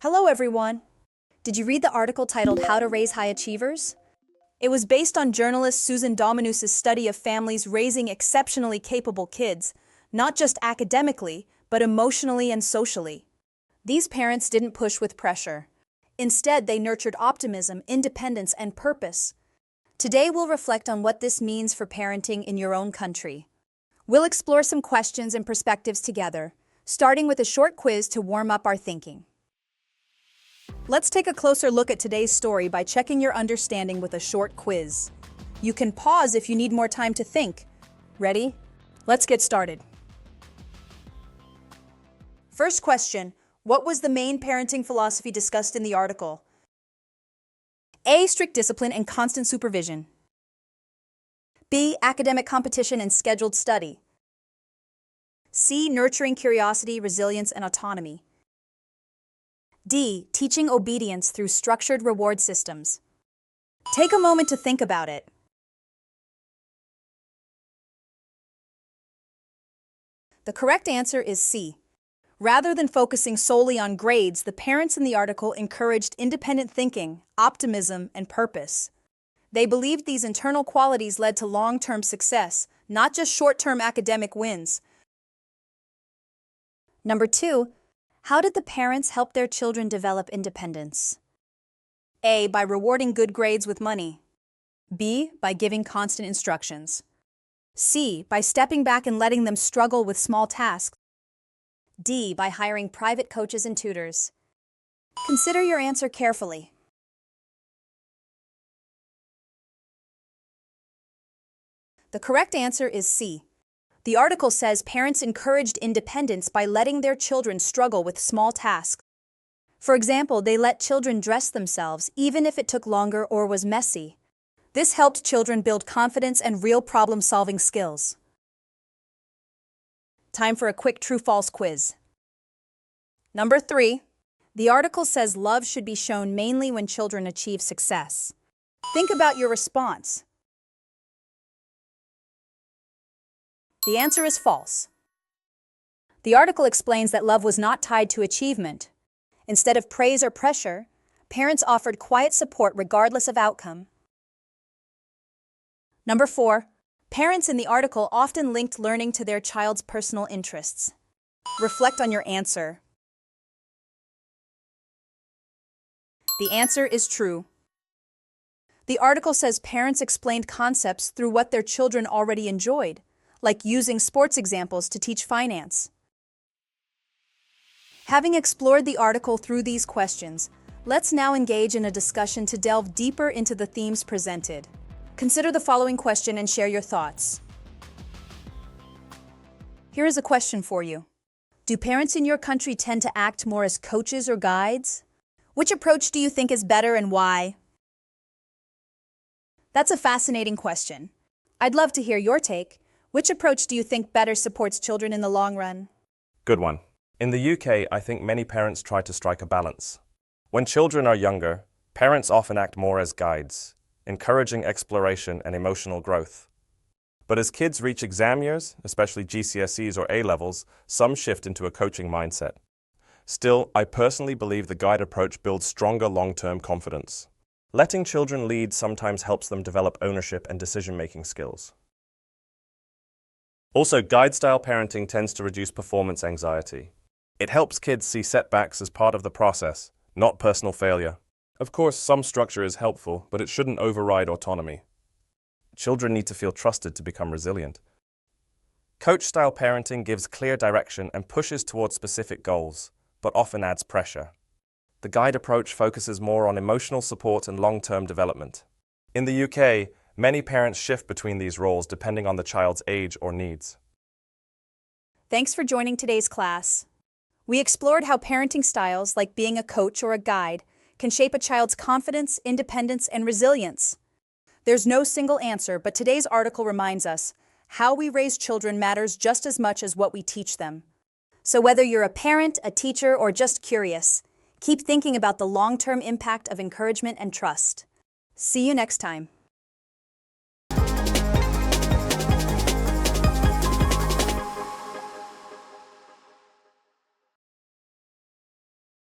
Hello, everyone. Did you read the article titled How to Raise High Achievers? It was based on journalist Susan Dominus's study of families raising exceptionally capable kids, not just academically, but emotionally and socially. These parents didn't push with pressure. Instead, they nurtured optimism, independence, and purpose. Today, we'll reflect on what this means for parenting in your own country. We'll explore some questions and perspectives together, starting with a short quiz to warm up our thinking. Let's take a closer look at today's story by checking your understanding with a short quiz. You can pause if you need more time to think. Ready? Let's get started. First question, what was the main parenting philosophy discussed in the article? A. Strict discipline and constant supervision. B. Academic competition and scheduled study. C. Nurturing curiosity, resilience, and autonomy. D. Teaching obedience through structured reward systems. Take a moment to think about it. The correct answer is C. Rather than focusing solely on grades, the parents in the article encouraged independent thinking, optimism, and purpose. They believed these internal qualities led to long-term success, not just short-term academic wins. Number 2. How did the parents help their children develop independence? A. By rewarding good grades with money. B. By giving constant instructions. C. By stepping back and letting them struggle with small tasks. D. By hiring private coaches and tutors. Consider your answer carefully. The correct answer is C. The article says parents encouraged independence by letting their children struggle with small tasks. For example, they let children dress themselves even if it took longer or was messy. This helped children build confidence and real problem-solving skills. Time for a quick true-false quiz. Number 3. The article says love should be shown mainly when children achieve success. Think about your response. The answer is false. The article explains that love was not tied to achievement. Instead of praise or pressure, parents offered quiet support regardless of outcome. Number 4. Parents in the article often linked learning to their child's personal interests. Reflect on your answer. The answer is true. The article says parents explained concepts through what their children already enjoyed, like using sports examples to teach finance. Having explored the article through these questions, let's now engage in a discussion to delve deeper into the themes presented. Consider the following question and share your thoughts. Here is a question for you. Do parents in your country tend to act more as coaches or guides? Which approach do you think is better and why? That's a fascinating question. I'd love to hear your take. Which approach do you think better supports children in the long run? Good one. In the UK, I think many parents try to strike a balance. When children are younger, parents often act more as guides, encouraging exploration and emotional growth. But as kids reach exam years, especially GCSEs or A-levels, some shift into a coaching mindset. Still, I personally believe the guide approach builds stronger long-term confidence. Letting children lead sometimes helps them develop ownership and decision-making skills. Also, guide-style parenting tends to reduce performance anxiety. It helps kids see setbacks as part of the process, not personal failure. Of course, some structure is helpful, but it shouldn't override autonomy. Children need to feel trusted to become resilient. Coach-style parenting gives clear direction and pushes towards specific goals, but often adds pressure. The guide approach focuses more on emotional support and long-term development. In the UK, many parents shift between these roles depending on the child's age or needs. Thanks for joining today's class. We explored how parenting styles, like being a coach or a guide, can shape a child's confidence, independence, and resilience. There's no single answer, but today's article reminds us how we raise children matters just as much as what we teach them. So whether you're a parent, a teacher, or just curious, keep thinking about the long-term impact of encouragement and trust. See you next time.